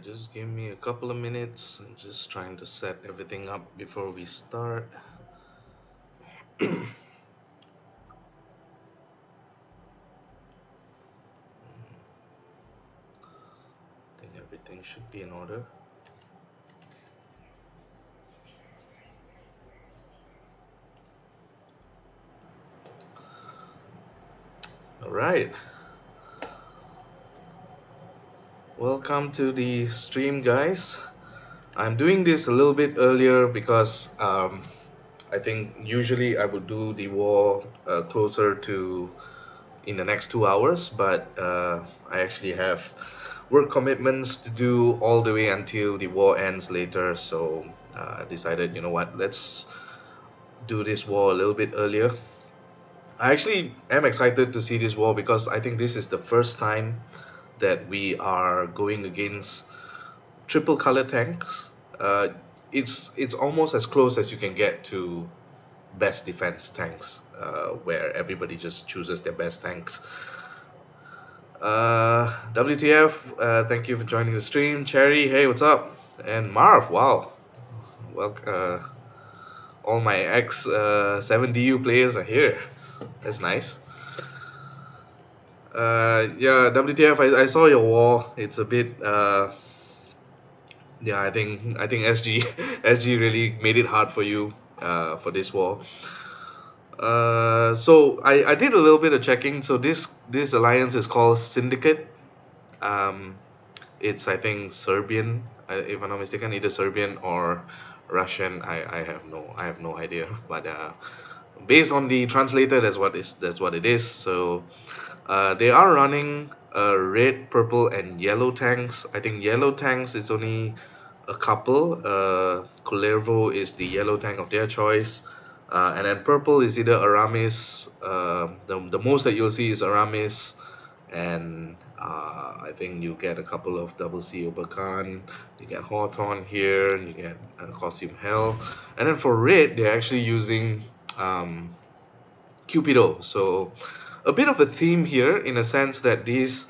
just give me a couple of minutes. I'm just trying to set everything up before we start. I think everything should be in order. All right. Welcome to the stream, guys. I'm doing this a little bit earlier because I think usually I would do the war closer to in the next 2 hours, but I actually have work commitments to do all the way until the war ends later. So I decided, you know what, let's do this war a little bit earlier. I actually am excited to see this war because I think this is the first time that we are going against triple color tanks. It's almost as close as you can get to best defense tanks, where everybody just chooses their best tanks. WTF, thank you for joining the stream. Cherry, hey, what's up? And Marv, wow. Well, all my ex 7DU players are here. That's nice. Yeah, WTF, I saw your wall. It's a bit, yeah, I think SG SG really made it hard for you for this wall. So I did a little bit of checking. So this alliance is called СInDикAT. Um, it's I think Serbian, if I'm not mistaken, either Serbian or Russian. I have no idea. But based on the translator, that's what it is. So they are running red, purple, and yellow tanks. I think yellow tanks is only a couple. Kullervo is the yellow tank of their choice. And then purple is either Aramis. The most that you'll see is Aramis, and I think you get a couple of double C Oberkan. You get Hawthorne here, and you get Costume Hell. And then for red, they're actually using Cupido. So a bit of a theme here in a sense that these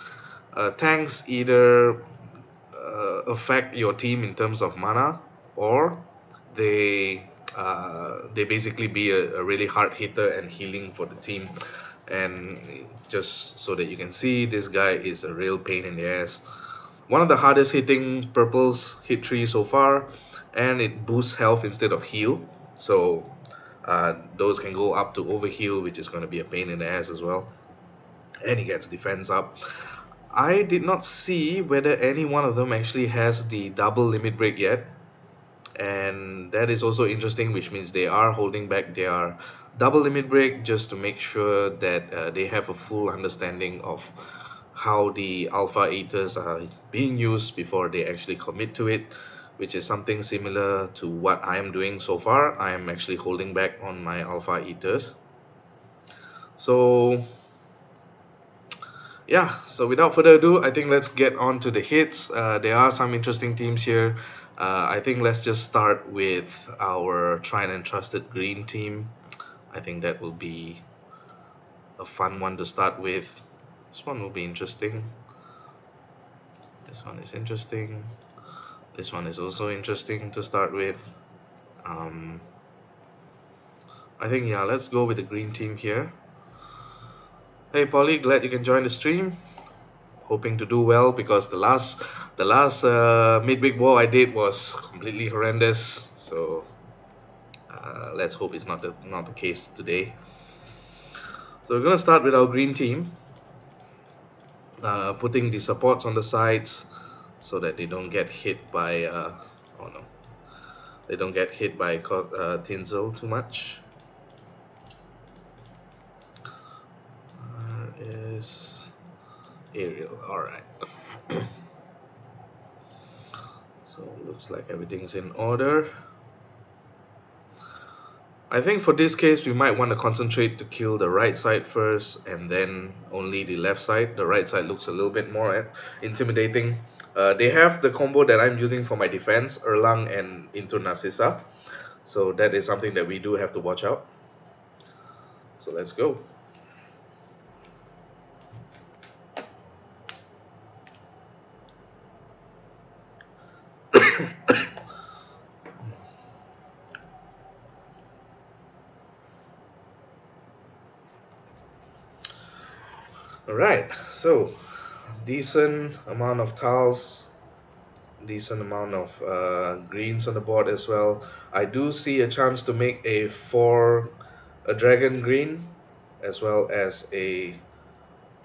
tanks either affect your team in terms of mana, or they basically be a really hard hitter and healing for the team. And just so that you can see, this guy is a real pain in the ass. One of the hardest hitting purples, hit 3 so far, and it boosts health instead of heal. So those can go up to overheal, which is going to be a pain in the ass as well. And he gets defense up. I did not see whether any one of them actually has the double limit break yet, and that is also interesting, which means they are holding back their double limit break just to make sure that they have a full understanding of how the alpha eaters are being used before they actually commit to it, which is something similar to what I am doing so far. I am actually holding back on my alpha eaters. So yeah, so without further ado, I think let's get on to the hits. There are some interesting teams here. I think let's just start with our tried and trusted green team. I think that will be a fun one to start with. This one will be interesting. This one is interesting. This one is also interesting to start with. I think, yeah, let's go with the green team here. Hey Polly, glad you can join the stream. Hoping to do well because the last midweek war I did was completely horrendous. So let's hope it's not the case today. So we're gonna start with our green team, putting the supports on the sides so that they don't get hit by oh no, they don't get hit by tinsel too much. Is Ariel, all right. So looks like everything's in order. I think for this case we might want to concentrate to kill the right side first and then only the left side. The right side looks a little bit more intimidating. They have the combo that I'm using for my defense, Erlang and into Narcissa. So that is something that we do have to watch out. So let's go. Alright, so decent amount of tiles, decent amount of greens on the board as well. I do see a chance to make a dragon green as well as uh,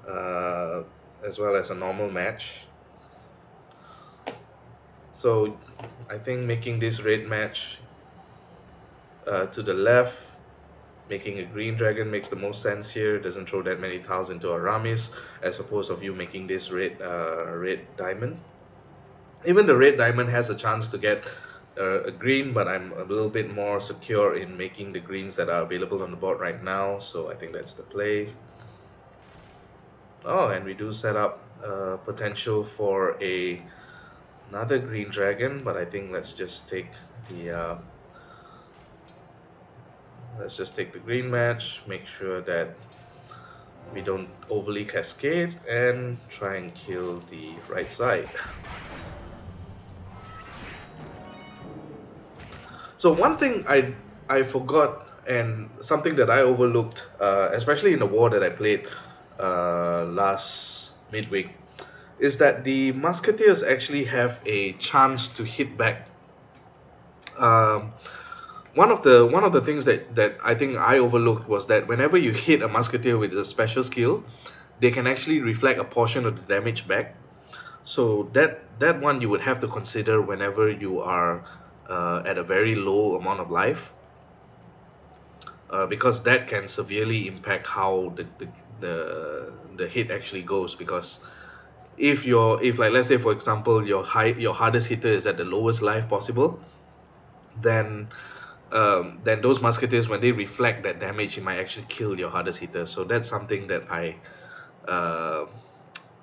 a normal match. So I think making this red match to the left, making a green dragon makes the most sense here. Doesn't throw that many tiles into Aramis, as opposed of you making this red diamond. Even the red diamond has a chance to get a green, but I'm a little bit more secure in making the greens that are available on the board right now. So I think that's the play. Oh, and we do set up potential for another green dragon, but I think let's just take the green match, make sure that we don't overly cascade, and try and kill the right side. So one thing I forgot, and something that I overlooked, especially in the war that I played last midweek, is that the musketeers actually have a chance to hit back. Um, one of the things that I think I overlooked was that whenever you hit a musketeer with a special skill, they can actually reflect a portion of the damage back. So that one you would have to consider whenever you are at a very low amount of life, because that can severely impact how the hit actually goes. Because if like let's say for example your hardest hitter is at the lowest life possible, then then those musketeers, when they reflect that damage, it might actually kill your hardest hitter. So that's something uh,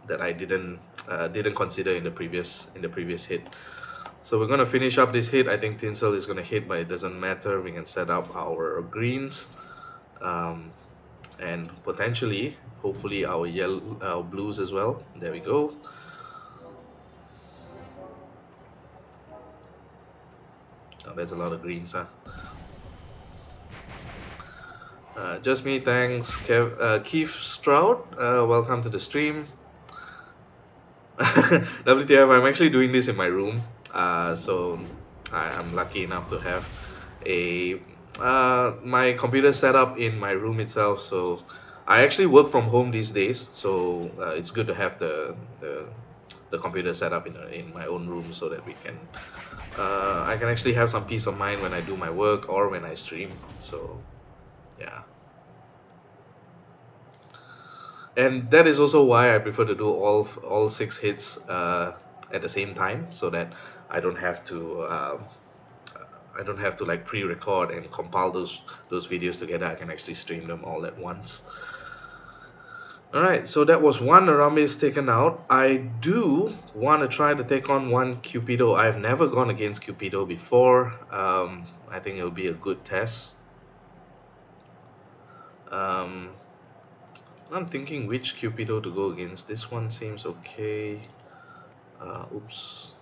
that I didn't consider in the previous hit. So we're gonna finish up this hit. I think Tinsel is gonna hit, but it doesn't matter. We can set up our greens, um, and potentially, hopefully, our blues as well. There we go. Oh, there's a lot of greens, huh? Just me, thanks. Keith Stroud, welcome to the stream. WTF, I'm actually doing this in my room. So I'm lucky enough to have a my computer set up in my room itself. So I actually work from home these days. So it's good to have the computer set up in my own room so that I can actually have some peace of mind when I do my work or when I stream. So yeah. And that is also why I prefer to do all six hits at the same time, so that I don't have to like pre-record and compile those videos together. I can actually stream them all at once. All right, so that was one Aramis taken out. I do want to try to take on one Cupido. I've never gone against Cupido before. I think it'll be a good test. I'm thinking which Cupido to go against. This one seems okay. Oops.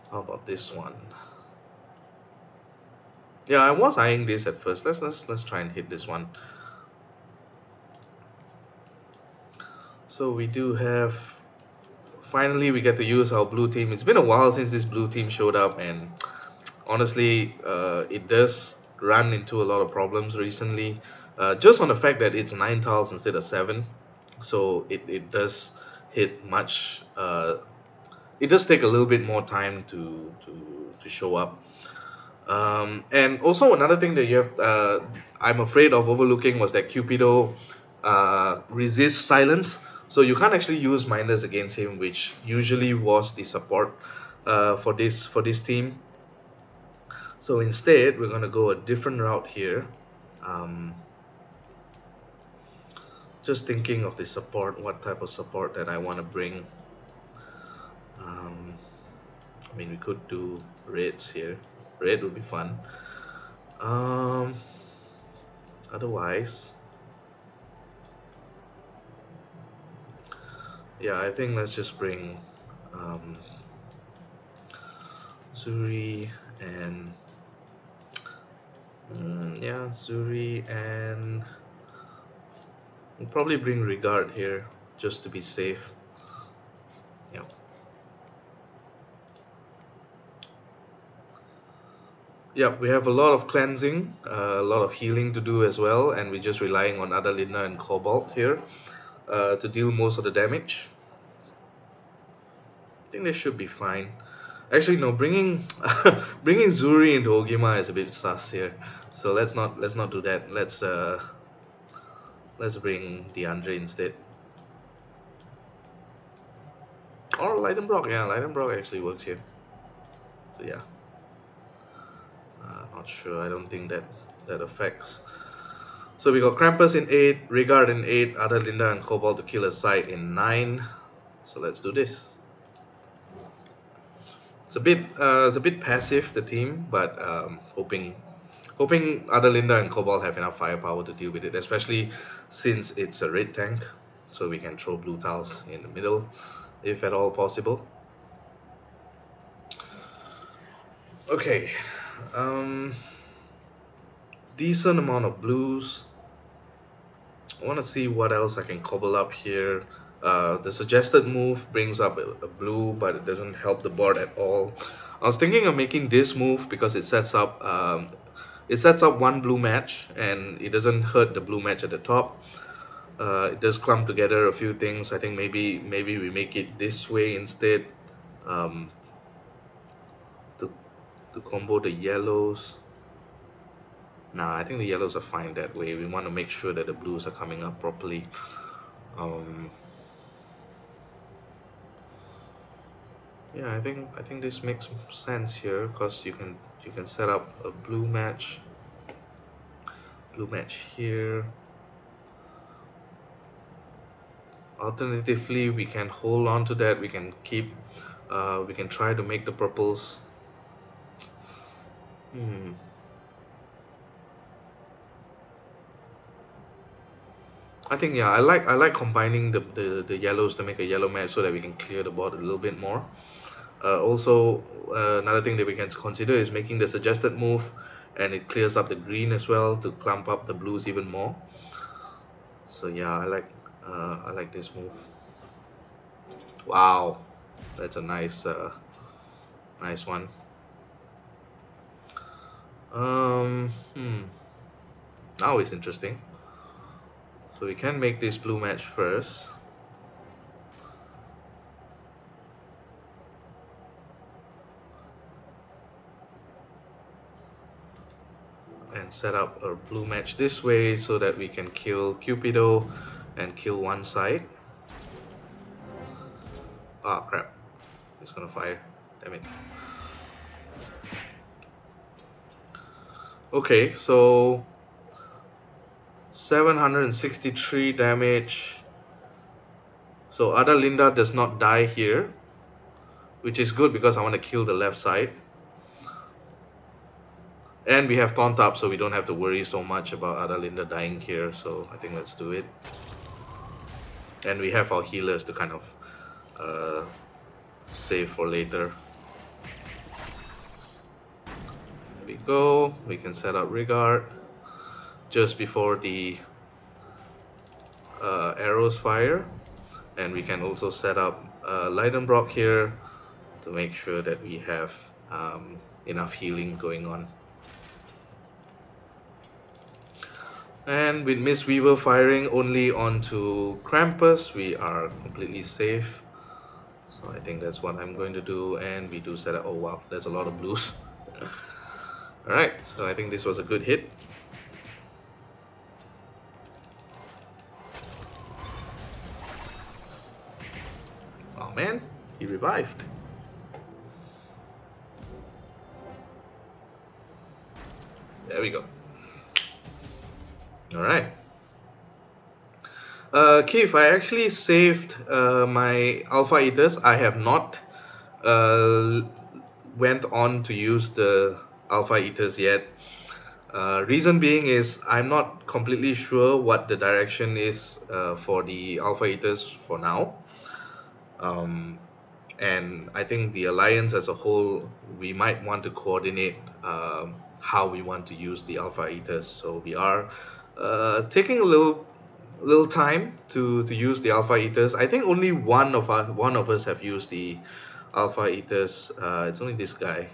How about this one? Yeah, I was eyeing this at first. Let's try and hit this one. So we do have. Finally, we get to use our blue team. It's been a while since this blue team showed up, and honestly, it does run into a lot of problems recently. Just on the fact that it's 9 tiles instead of 7, so it does hit much. It does take a little bit more time to show up. And also another thing that I'm afraid of overlooking was that Cupido resists silence, so you can't actually use miners against him, which usually was the support for this team. So instead, we're gonna go a different route here. Just thinking of the support, what type of support that I want to bring. I mean, we could do raids here. Raid would be fun. Otherwise, yeah, I think let's just bring Zuri and Zuri and We'll probably bring Regard here just to be safe. Yeah. Yeah, we have a lot of cleansing, a lot of healing to do as well, and we're just relying on Adalinda and Cobalt here to deal most of the damage. I think they should be fine. Actually, no, bringing bringing Zuri into Ogima is a bit sus here. So let's not do that. Let's bring DeAndre instead. Or Lightenbrock, yeah, Lightenbrock actually works here. So yeah. Not sure. I don't think that affects. So we got Krampus in 8, Regard in 8, Adalinda and Cobalt to kill a side in 9. So let's do this. It's a bit passive, the team, but hoping Adalinda and Cobalt have enough firepower to deal with it, especially since it's a red tank, so we can throw blue tiles in the middle if at all possible. Okay, decent amount of blues. I want to see what else I can cobble up here. The suggested move brings up a blue, but it doesn't help the board at all. I was thinking of making this move because it sets up one blue match and it doesn't hurt the blue match at the top. It does clump together a few things. I think maybe we make it this way instead, to combo the yellows. Nah, I think the yellows are fine that way. We want to make sure that the blues are coming up properly. Yeah, I think this makes sense here because you can set up a blue match here. Alternatively, we can hold on to that. We can try to make the purples. I think, yeah, I like combining the yellows to make a yellow match so that we can clear the board a little bit more. Also, another thing that we can consider is making the suggested move, and it clears up the green as well to clump up the blues even more. So yeah, I like this move. Wow, that's a nice one. Now it's interesting. So we can make this blue match first. And set up a blue match this way so that we can kill Cupido and kill one side. Ah, crap. It's gonna fire. Damn it. Okay, so 763 damage. So Adalinda does not die here, which is good because I want to kill the left side. And we have Taunt up, so we don't have to worry so much about Adalinda dying here, so I think let's do it. And we have our healers to kind of save for later. There we go. We can set up Regard just before the arrows fire. And we can also set up Lightenbrock here to make sure that we have enough healing going on. And with Miss Weaver firing only onto Krampus, we are completely safe. So I think that's what I'm going to do, and we do set up. Oh wow, there's a lot of blues. Alright, so I think this was a good hit. Oh man, he revived. There we go. Alright. Keith, I actually saved my Alpha Eaters. I have not went on to use the Alpha Eaters yet. Reason being is I'm not completely sure what the direction is for the Alpha Eaters for now. And I think the Alliance as a whole, we might want to coordinate how we want to use the Alpha Eaters. So we are taking a little little time to use the Alpha Eaters. I think only one of us have used the Alpha Eaters. It's only this guy.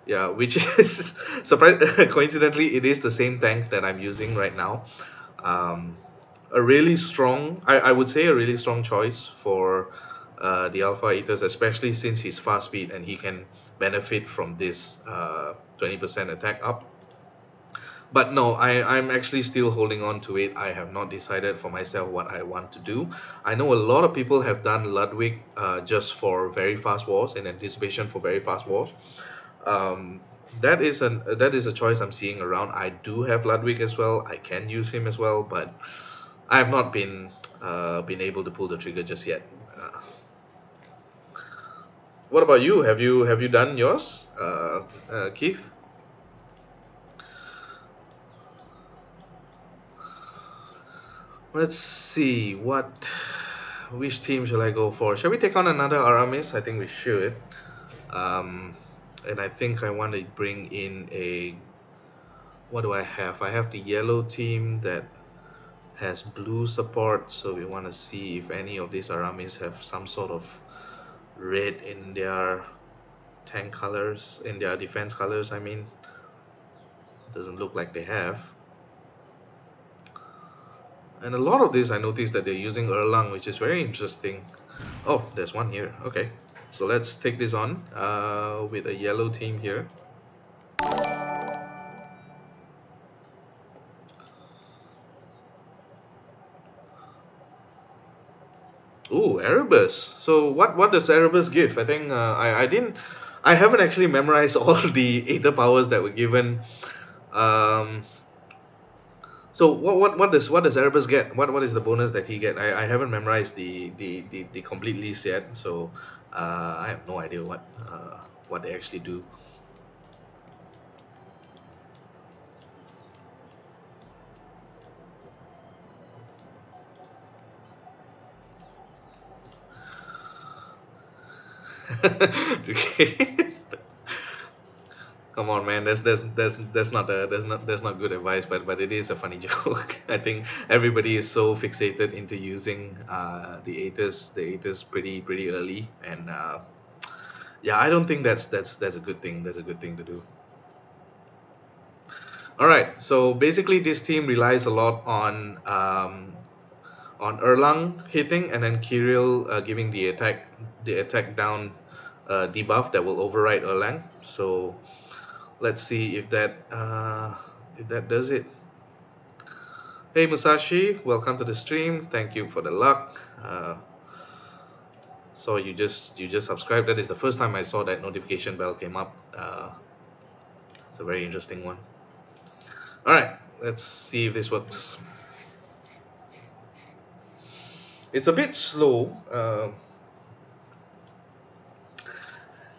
Yeah, which is surprise. Coincidentally, it is the same tank that I'm using right now. Um, a really strong, I would say, a really strong choice for the Alpha Eaters, especially since he's fast speed and he can benefit from this 20% attack up. But no, I'm actually still holding on to it. I have not decided for myself what I want to do. I know a lot of people have done Ludwig just for very fast wars, in anticipation for very fast wars. Um, that is a choice I'm seeing around. I do have Ludwig as well. I can use him as well, but I have not been able to pull the trigger just yet. What about you? Have you done yours, Keith? Let's see which team shall I go for? Shall we take on another Aramis? I think we should. Um, and I think I want to bring in a. What do I have? I have the yellow team that has blue support, so we want to see if any of these Aramis have some sort of red in their tank colors, in their defense colors. I mean, doesn't look like they have. And a lot of this, I noticed that they're using Erlang, which is very interesting. Oh, there's one here. Okay, so let's take this on with a yellow team here. Ooh, Erebus. So what does Erebus give? I think I haven't actually memorized all the Aether powers that were given. Um, so what does Erebus get? What is the bonus that he get? I haven't memorized the complete list yet, so I have no idea what they actually do. Okay. Come on, man. That's not good advice, but it is a funny joke. I think everybody is so fixated into using the Aethers pretty early, and yeah, I don't think that's a good thing. That's a good thing to do. All right. So basically, this team relies a lot on Erlang hitting and then Kirill giving the attack down debuff that will override Erlang. So let's see if that does it. Hey Musashi, welcome to the stream. Thank you for the luck. So you just subscribed. That is the first time I saw that notification bell came up. It's a very interesting one. All right, let's see if this works. It's a bit slow.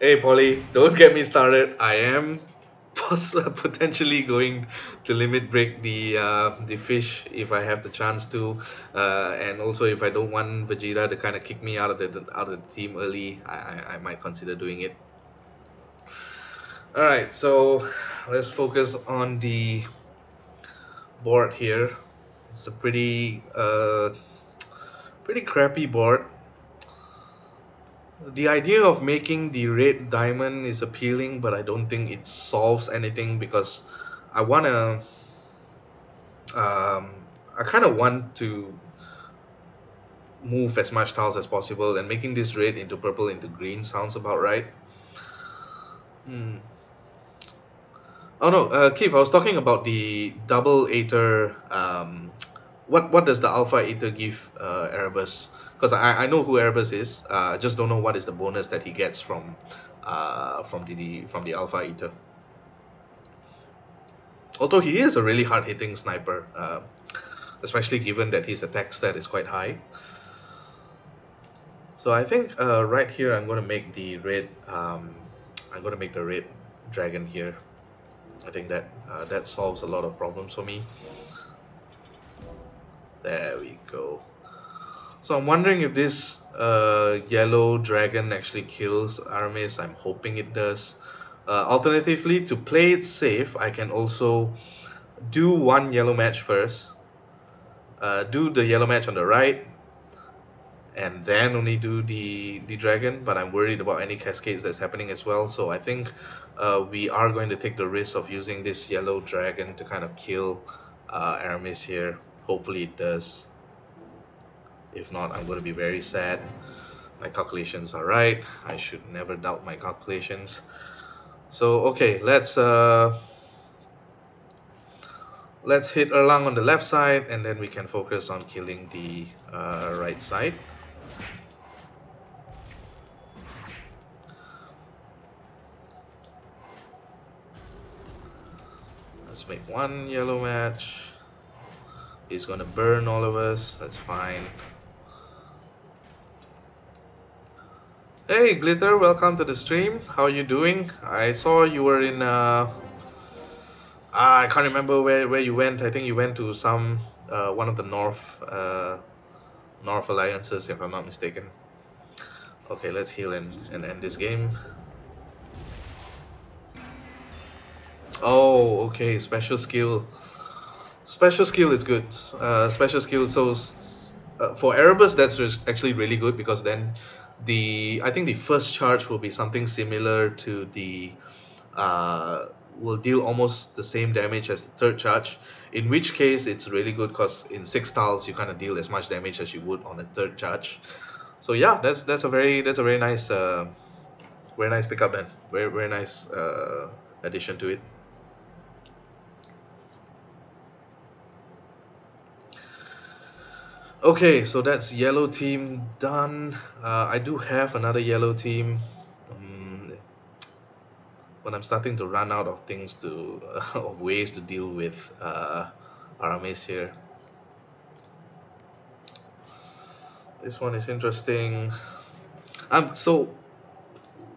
Hey Polly, don't get me started. I am potentially going to limit break the fish if I have the chance to, and also if I don't want Vegeta to kind of kick me out of the team early, I might consider doing it. All right, so let's focus on the board here. It's a pretty crappy board. The idea of making the red diamond is appealing, but I don't think it solves anything because I wanna I kind of want to move as much tiles as possible, and making this red into purple into green sounds about right. Oh no, Keith, I was talking about the double Aether. What does the Alpha Aether give Erebus? Because I know who Erebus is. I just don't know what is the bonus that he gets from the Alpha Aether. Although he is a really hard hitting sniper, especially given that his attack stat is quite high. So I think right here I'm going to make the red. I'm going to make the red dragon here. I think that solves a lot of problems for me. There we go. So I'm wondering if this yellow dragon actually kills Aramis. I'm hoping it does. Alternatively, to play it safe, I can also do one yellow match first, do the yellow match on the right, and then only do the dragon. But I'm worried about any cascades that's happening as well. So I think we are going to take the risk of using this yellow dragon to kind of kill Aramis here. Hopefully it does. If not, I'm going to be very sad. My calculations are right. I should never doubt my calculations. So okay, let's hit Erlang on the left side, and then we can focus on killing the right side. Let's make one yellow match. He's gonna burn all of us. That's fine. Hey Glitter, welcome to the stream. How are you doing? I saw you were in I can't remember where you went. I think you went to some one of the North alliances, if I'm not mistaken. Okay, let's heal and end this game. Oh, okay, special skill. Special skill is good. Special skill, so for Erebus, that's actually really good, because then I think the first charge will be something similar to the will deal almost the same damage as the third charge. In which case, it's really good because in 6 tiles you kind of deal as much damage as you would on a third charge. So yeah, that's a very nice pickup then. Very nice addition to it. Okay, so that's yellow team done. I do have another yellow team, but I'm starting to run out of things to of ways to deal with Aramis here. This one is interesting. So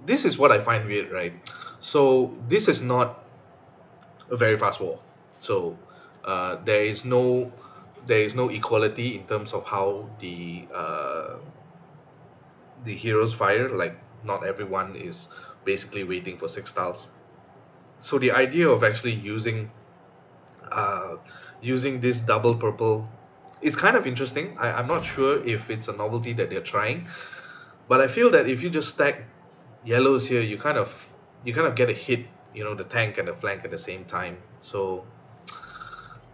this is what I find weird, right? So this is not a very fast wall. So there is no equality in terms of how the heroes fire. Like, not everyone is basically waiting for 6 tiles. So the idea of actually using this double purple is kind of interesting. I'm not sure if it's a novelty that they're trying, but I feel that if you just stack yellows here, you kind of get a hit, the tank and the flank at the same time. So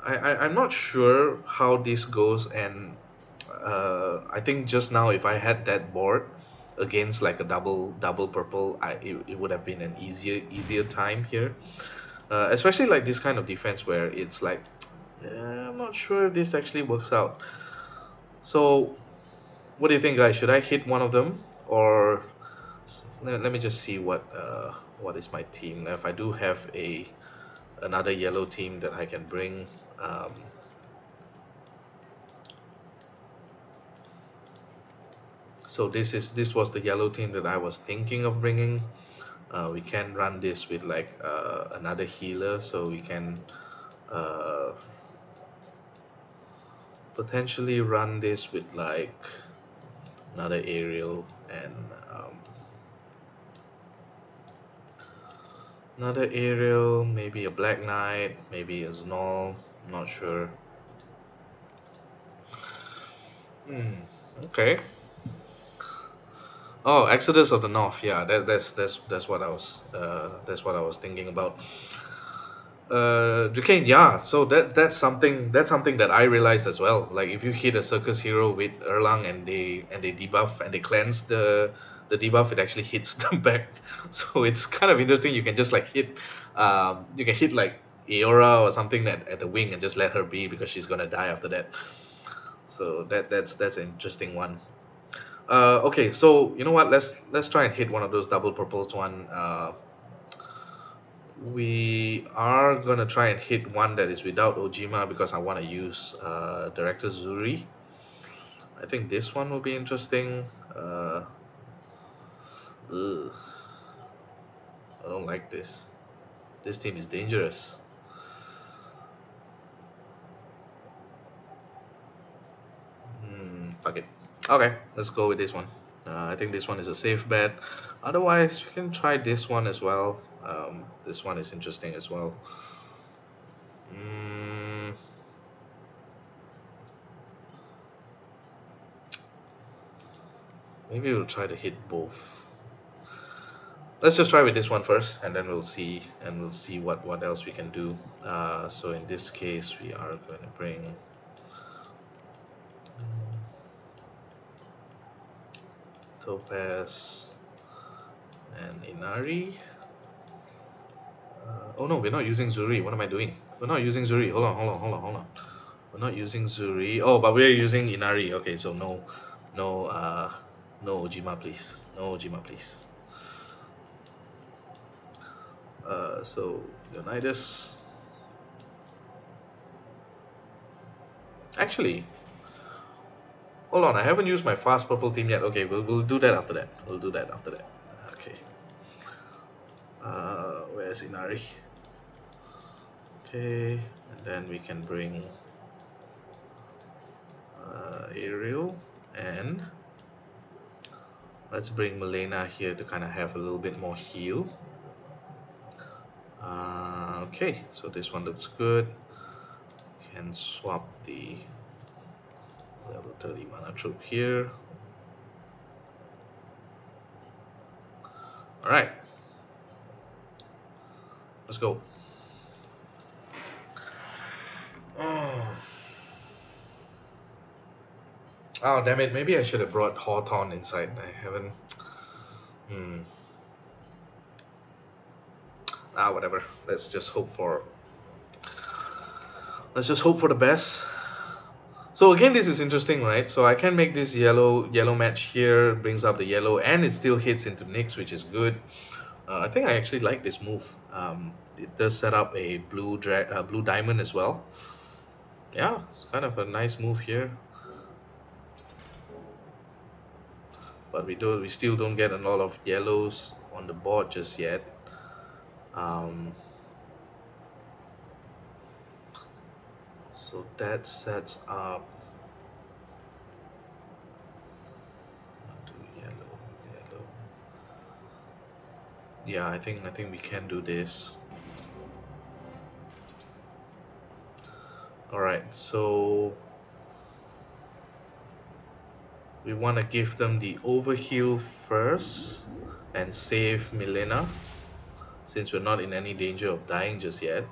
I'm not sure how this goes, and I think just now, if I had that board against like a double purple, it would have been an easier time here, especially like this kind of defense where it's like, I'm not sure if this actually works out. So what do you think, guys? Should I hit one of them, or let me just see what is my team. If I do have another yellow team that I can bring. So this was the yellow team that I was thinking of bringing. We can run this with like another healer, so we can potentially run this with like another aerial and maybe a Black Knight, maybe a Znol, not sure. Okay. Oh, Exodus of the North. Yeah, that's what I was thinking about. Duquesne, yeah. So that's something that I realized as well. Like, if you hit a circus hero with Erlang and they debuff and they cleanse the debuff, it actually hits them back. So it's kind of interesting. You can just like hit, you can hit like Eora or something at the wing and just let her be, because she's gonna die after that. So that's an interesting one. Okay, so you know what? Let's try and hit one of those double purples. We are gonna try and hit one that is without Ojima, because I want to use Director Zuri. I think this one will be interesting. I don't like this. This team is dangerous. Fuck it. Okay, let's go with this one. I think this one is a safe bet. Otherwise, we can try this one as well. This one is interesting as well. Maybe we'll try to hit both. Let's just try with this one first, and then we'll see what else we can do. So in this case, we are going to bring Topaz and Inari. Oh no, we're not using Zuri. What am I doing? We're not using Zuri. Hold on. We're not using Zuri. Oh, but we're using Inari. Okay, so no Ojima, please. No Ojima, please. So Leonidas. Actually, hold on. I haven't used my fast purple team yet. Okay, we'll do that after that. We'll do that after that. Okay. Where's Inari? Okay, and then we can bring Ariel, and let's bring Milena here to kind of have a little bit more heal. Okay, so this one looks good. Can swap the level 30 mana troop here. Alright, let's go. Oh damn it, maybe I should have brought Hawthorne inside. I haven't. Whatever. Let's just hope for the best. So again, this is interesting, right? So I can make this yellow match here, brings up the yellow, and it still hits into Nyx, which is good. I think I actually like this move. It does set up a blue diamond as well. Yeah, it's kind of a nice move here. But we still don't get a lot of yellows on the board just yet. So that sets up yellow. Yeah, I think we can do this. Alright, so we want to give them the overheal first and save Milena, since we're not in any danger of dying just yet.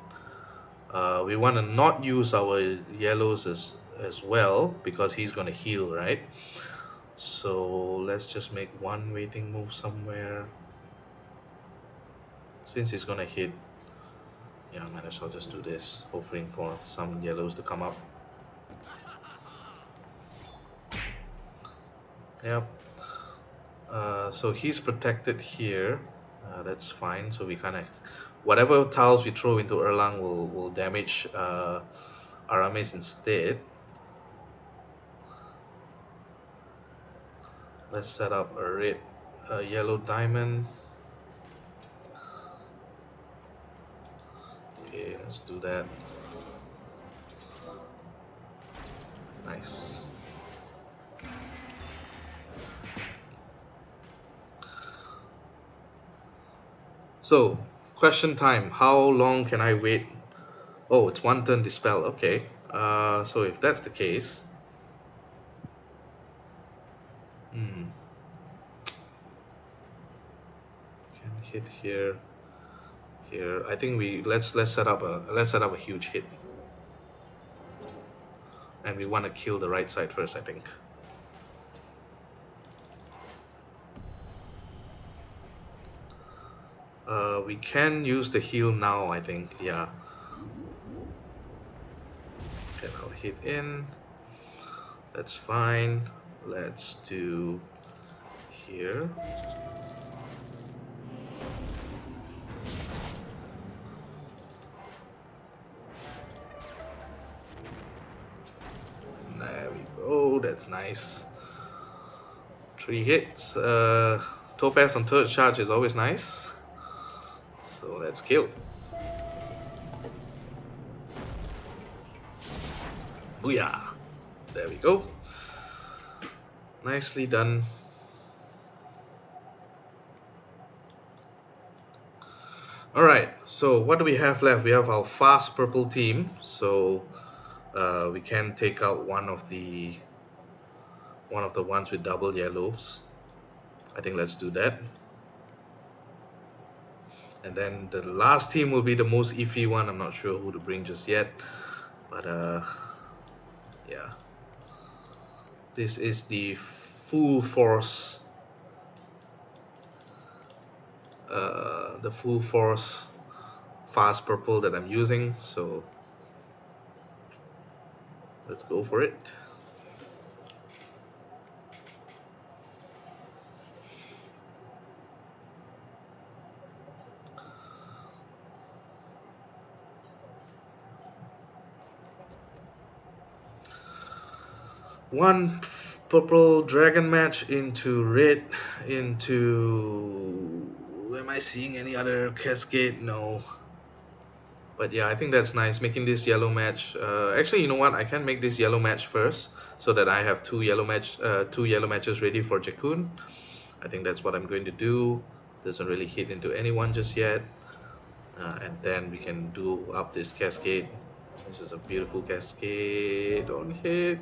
We want to not use our yellows as well, because he's going to heal, right? So let's just make one waiting move somewhere. Since he's going to hit, yeah, I might as well just do this, hoping for some yellows to come up. Yep. So he's protected here. That's fine. So we kind of, whatever tiles we throw into Erlang will damage Aramis instead. Let's set up a yellow diamond. Okay, let's do that. Nice. So, question time. How long can I wait? Oh, it's one turn dispel. Okay. So if that's the case, can hit here. I think let's set up a huge hit, and we want to kill the right side first, I think. We can use the heal now, I think. Yeah. Okay, I'll hit in. That's fine. Let's do here. There we go. That's nice. 3 hits. Topaz on third charge is always nice. So let's kill. Booyah! There we go. Nicely done. Alright, so what do we have left? We have our fast purple team. So we can take out one of the ones with double yellows. I think let's do that. And then the last team will be the most iffy one. I'm not sure who to bring just yet, but yeah, this is the full force, the full force fast purple that I'm using. So let's go for it. One purple dragon match into red, into... Am I seeing any other cascade? No. But yeah, I think that's nice, making this yellow match. Actually, you know what? I can make this yellow match first, so that I have two yellow matches ready for Jakun. I think that's what I'm going to do. Doesn't really hit into anyone just yet. And then we can do up this cascade. This is a beautiful cascade. Don't hit.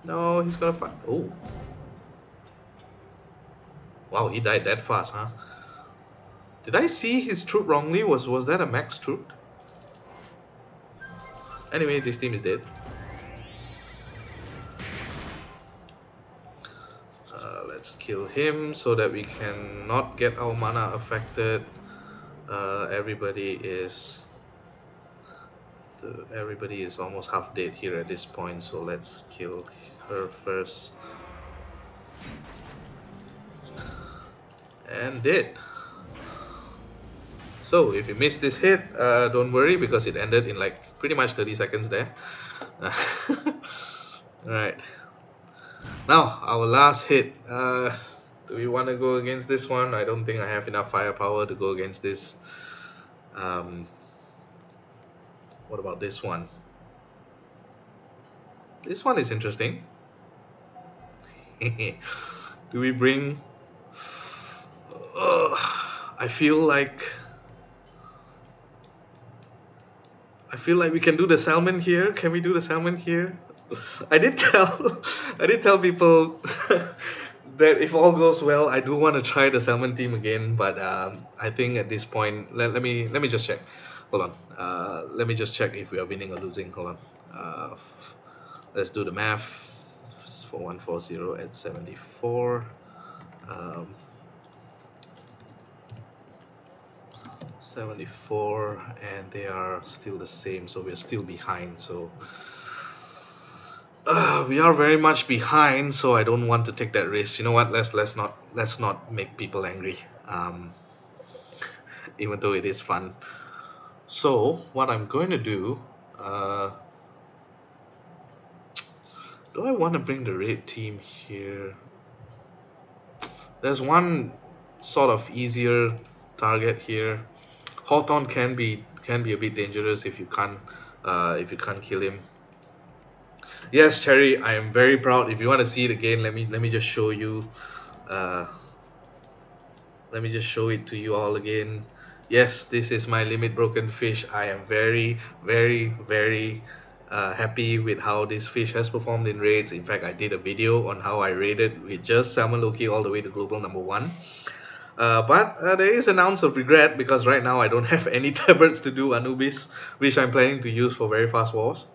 No, he's gonna fight. Oh. Wow, he died that fast, huh? Did I see his troop wrongly? Was that a max troop? Anyway, this team is dead. Let's kill him so that we can not get our mana affected. Everybody is almost half dead here at this point, so let's kill her first. And dead. So if you missed this hit, don't worry, because it ended in like pretty much 30 seconds there. Alright. Now, our last hit. Do we want to go against this one? I don't think I have enough firepower to go against this. What about this one? This one is interesting. Do we bring... I feel like we can do the salmon here. Can we do the salmon here? I did tell people that if all goes well, I do want to try the salmon team again. But I think at this point, let me just check. Hold on. Let me just check if we are winning or losing. Hold on. Let's do the math. 4140 at 74. 74, and they are still the same, so we're still behind. So we are very much behind, so I don't want to take that risk. You know what? Let's not make people angry. Even though it is fun. So what I'm going to do, do I want to bring the red team here? There's one sort of easier target here. Hawthorne can be a bit dangerous if you can't kill him. Yes, Cherry, I am very proud. If you want to see it again, let me just show you. Let me just show it to you all again. Yes, this is my limit broken fish. I am very happy with how this fish has performed in raids. In fact, I did a video on how I raided with just Salmon Loki all the way to global #1. But there is an ounce of regret, because right now I don't have any tabards to do Anubis, which I'm planning to use for very fast wars.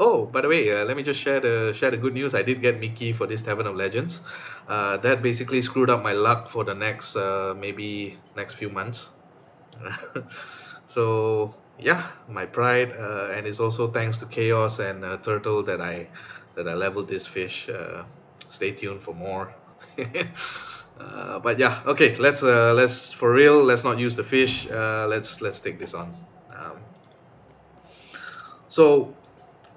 Oh, by the way, let me just share the good news. I did get Mickey for this Tavern of Legends. That basically screwed up my luck for the next maybe next few months. So yeah, my pride, and it's also thanks to Chaos and Turtle that I leveled this fish. Stay tuned for more. But yeah, okay, let's for real, let's not use the fish. Let's take this on. So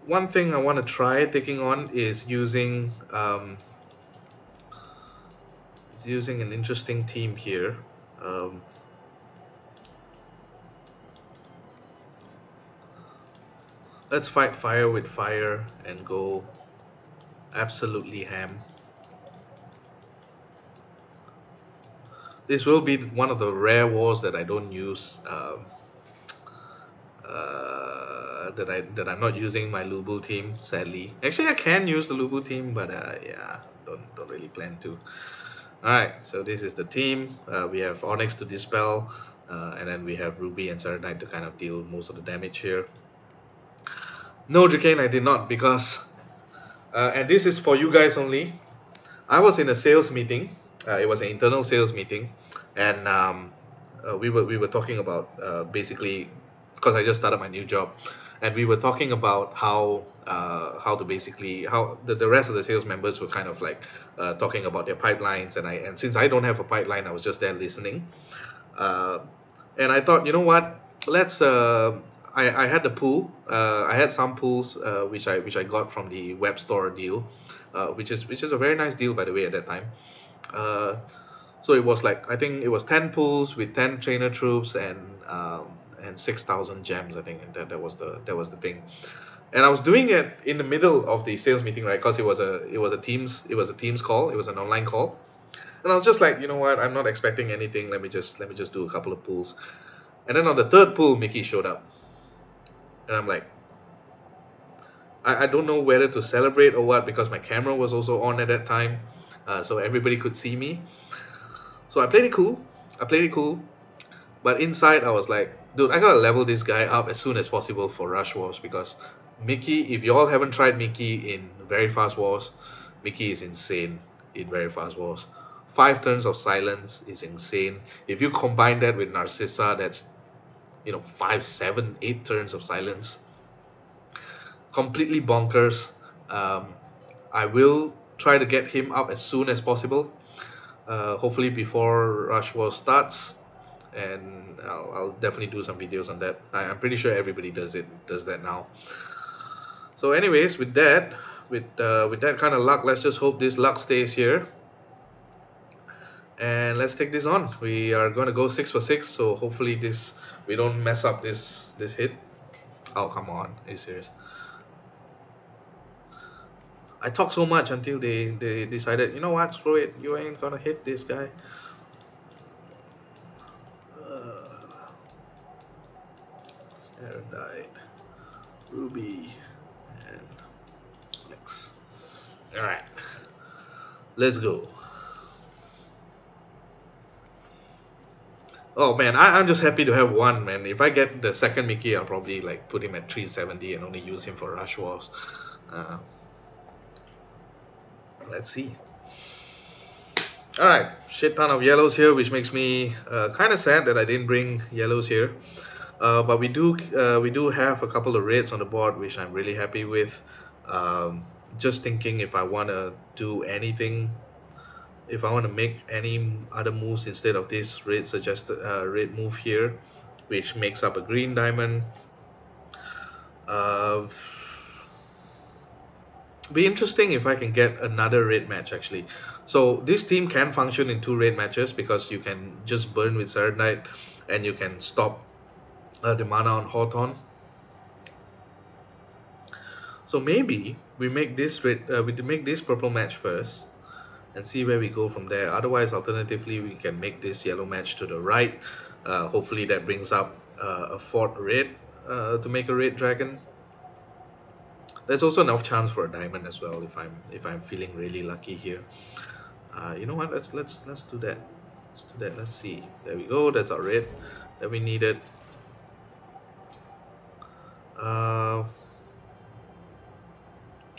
one thing I want to try taking on is using an interesting team here. Let's fight fire with fire and go absolutely ham. This will be one of the rare wars that I don't use. I'm not using my Lubu team, sadly. Actually, I can use the Lubu team, but yeah, don't don't really plan to. Alright, so this is the team. We have Onyx to dispel, and then we have Ruby and Serenite to kind of deal most of the damage here. No, Dracane, I did not, because, and this is for you guys only. I was in a sales meeting. It was an internal sales meeting, and we were talking about basically, because I just started my new job, and we were talking about how to basically how the rest of the sales members were kind of like talking about their pipelines, and since I don't have a pipeline, I was just there listening, uh, and I thought, you know what, let's I had the pool. I had some pools which I got from the web store deal, which is a very nice deal, by the way, at that time. Uh, so it was like, I think it was 10 pools with 10 trainer troops and 6,000 gems, I think, and that was the thing. And I was doing it in the middle of the sales meeting, right? Because it was a Teams call, it was an online call, and I was just like, you know what, I'm not expecting anything. Let me just do a couple of pulls. And then on the third pull, Mickey showed up, and I'm like, I don't know whether to celebrate or what, because my camera was also on at that time, so everybody could see me. So I played it cool. But inside I was like, dude, I gotta level this guy up as soon as possible for Rush Wars, because Mickey, if you all haven't tried Mickey in Very Fast Wars, Mickey is insane in Very Fast Wars. 5 turns of silence is insane. If you combine that with Narcissa, that's 5, 7, 8 turns of silence. Completely bonkers. I will try to get him up as soon as possible. Hopefully before Rush Wars starts, and I'll definitely do some videos on that. I'm pretty sure everybody does that now. So anyways, with that kind of luck, let's just hope this luck stays here, and let's take this on. We are going to go 6 for 6, so hopefully we don't mess up this hit. Oh, come on, are you serious? I talked so much until they decided, you know what, screw it, you ain't gonna hit this guy. Sarah died. Ruby and Onyx. Alright, let's go. Oh man, I'm just happy to have one, man. If I get the second Mickey, I'll probably like put him at 370 and only use him for Rush Wars. Let's see. Alright, shit ton of yellows here, which makes me kind of sad that I didn't bring yellows here. But we do have a couple of reds on the board, which I'm really happy with. Just thinking if I want to do anything, if I want to make any other moves instead of this red suggested red move here, which makes up a green diamond. Be interesting if I can get another red match actually. So this team can function in 2 red matches, because you can just burn with Serenite and you can stop the mana on Hawthorne. So maybe we make this purple match first and see where we go from there. Otherwise, alternatively, we can make this yellow match to the right. Hopefully that brings up a 4th red to make a red dragon. There's also enough chance for a diamond as well if I'm feeling really lucky here. You know what? Let's do that. Let's do that. Let's see. There we go. That's our red that we needed. Now,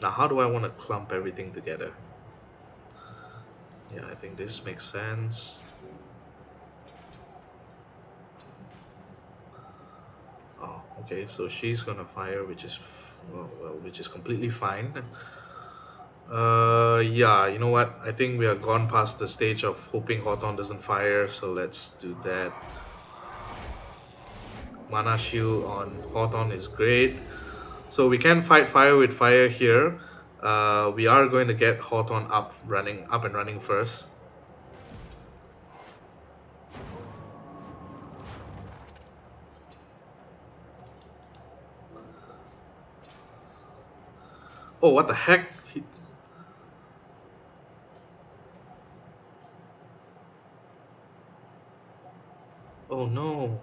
how do I want to clump everything together? Yeah, I think this makes sense. Oh, okay. So she's gonna fire, which is which is completely fine. Yeah, you know what? I think we are gone past the stage of hoping Hawthorne doesn't fire, so let's do that. Mana shield on Hawthorne is great. So we can fight fire with fire here. We are going to get Hawthorne up and running first. Oh, what the heck? Oh no.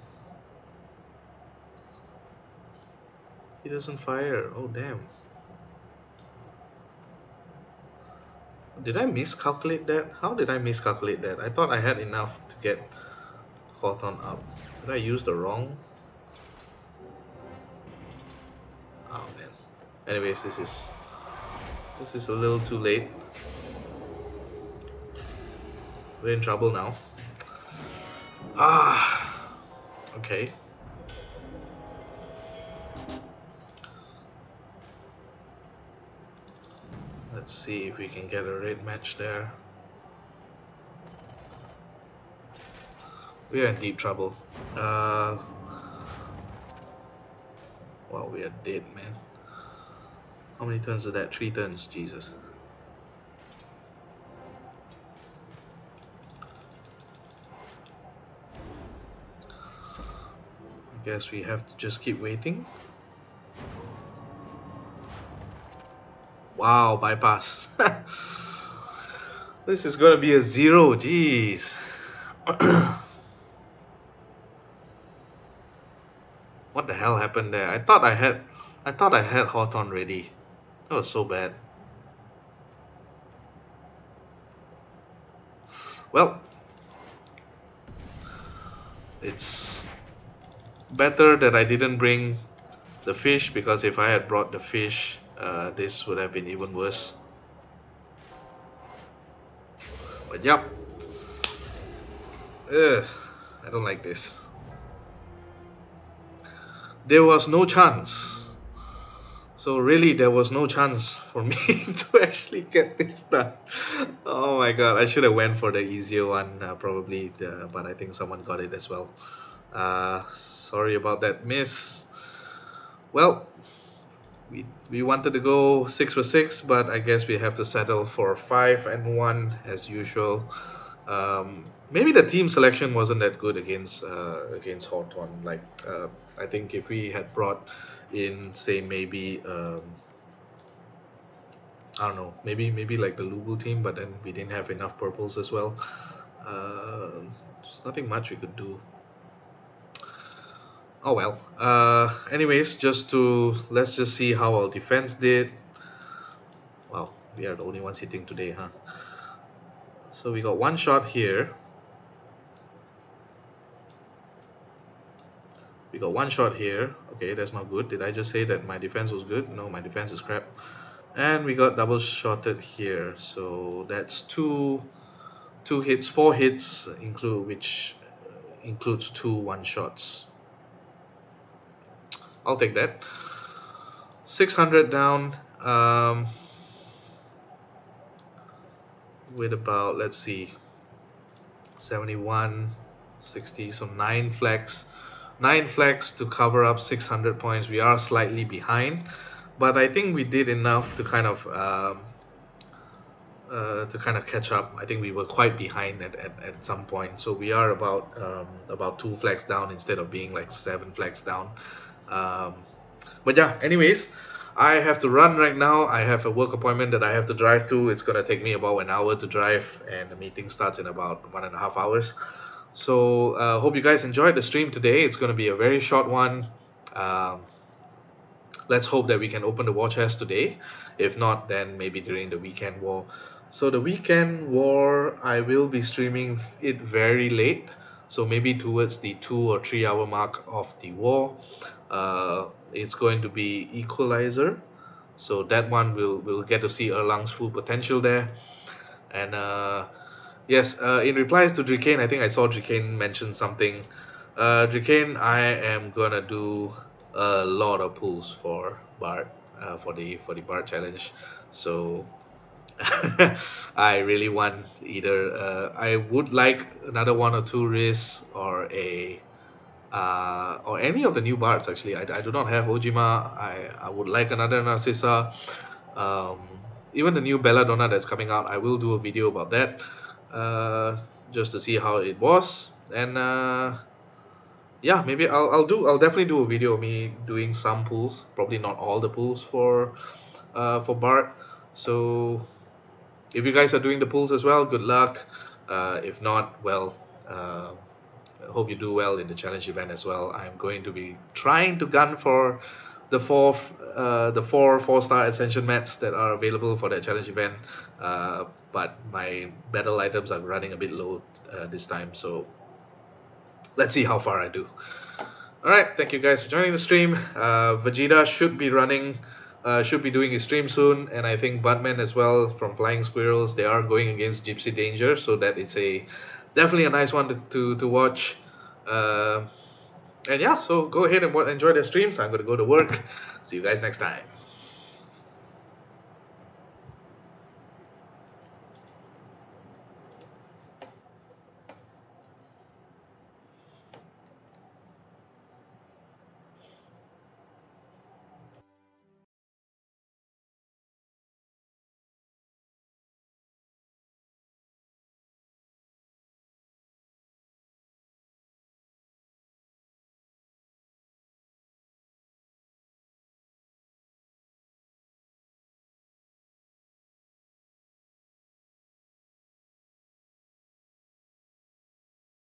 He doesn't fire. Oh damn. Did I miscalculate that? How did I miscalculate that? I thought I had enough to get Hawthorne up. Did I use the wrong? Oh man. Anyways, this is a little too late. We're in trouble now. Ah, okay. Let's see if we can get a red match there. We are in deep trouble. Well, we are dead, man. How many turns is that? 3 turns, Jesus. I guess we have to just keep waiting. Wow, bypass. This is gonna be a 0, jeez. What the hell happened there? I thought I had Hawthorne ready. That was so bad. Well, it's better that I didn't bring the fish, because if I had brought the fish, this would have been even worse. But yep. Ugh, I don't like this. There was no chance. So really, there was no chance for me to actually get this done. Oh my god, I should have went for the easier one, probably, but I think someone got it as well. Sorry about that miss. Well, we wanted to go 6 for 6, but I guess we have to settle for 5 and 1 as usual. Maybe the team selection wasn't that good against Hawthorne. Like, I think if we had brought in, say, maybe I don't know, maybe like the Lugu team, but then we didn't have enough purples as well. There's nothing much we could do. Oh well. Anyways, let's just see how our defense did. Wow, we are the only ones hitting today, huh? So we got 1 shot here. We got 1 shot here. Okay, that's not good. Did I just say that my defense was good? No, my defense is crap. And we got double shotted here. So that's 4 hits, which includes 2 1-shots. I'll take that. 600 down. With about, let's see, 71, 60, so 9 flags. 9 flags to cover up 600 points. We are slightly behind, but I think we did enough to kind of catch up. I think we were quite behind at some point, so we are about 2 flags down instead of being like 7 flags down. But yeah, anyways, I have to run right now. I have a work appointment that I have to drive to. It's gonna take me about an hour to drive, and the meeting starts in about 1.5 hours. So hope you guys enjoyed the stream today. It's gonna be a very short one. Let's hope that we can open the war chest today. If not, then maybe during the weekend war. So the weekend war, I will be streaming it very late. So maybe towards the 2 or 3 hour mark of the war. It's going to be Equalizer. So that one we'll get to see Erlang's full potential there. And yes, in replies to Drikane, I think I saw Drikane mention something. Drikane, I am gonna do a lot of pulls for Bard, for the Bard challenge. So I really want either I would like another 1 or 2 risks, or any of the new bards. Actually, I do not have Ojima. I would like another Narcissa. Even the new Belladonna that's coming out, I will do a video about that, just to see how it was. And yeah, maybe I'll definitely do a video of me doing some pulls, probably not all the pulls for Bard. So if you guys are doing the pulls as well, good luck. If not, well, I hope you do well in the challenge event as well. I'm going to be trying to gun for the 4 4-star ascension mats that are available for that challenge event. but my battle items are running a bit low this time, so let's see how far I do. Alright, thank you guys for joining the stream. Vegeta should be doing his stream soon, and I think Batman as well from Flying Squirrels. They are going against Gypsy Danger, so that is definitely a nice one to watch. And yeah, so go ahead and enjoy the streams. I'm gonna go to work. See you guys next time.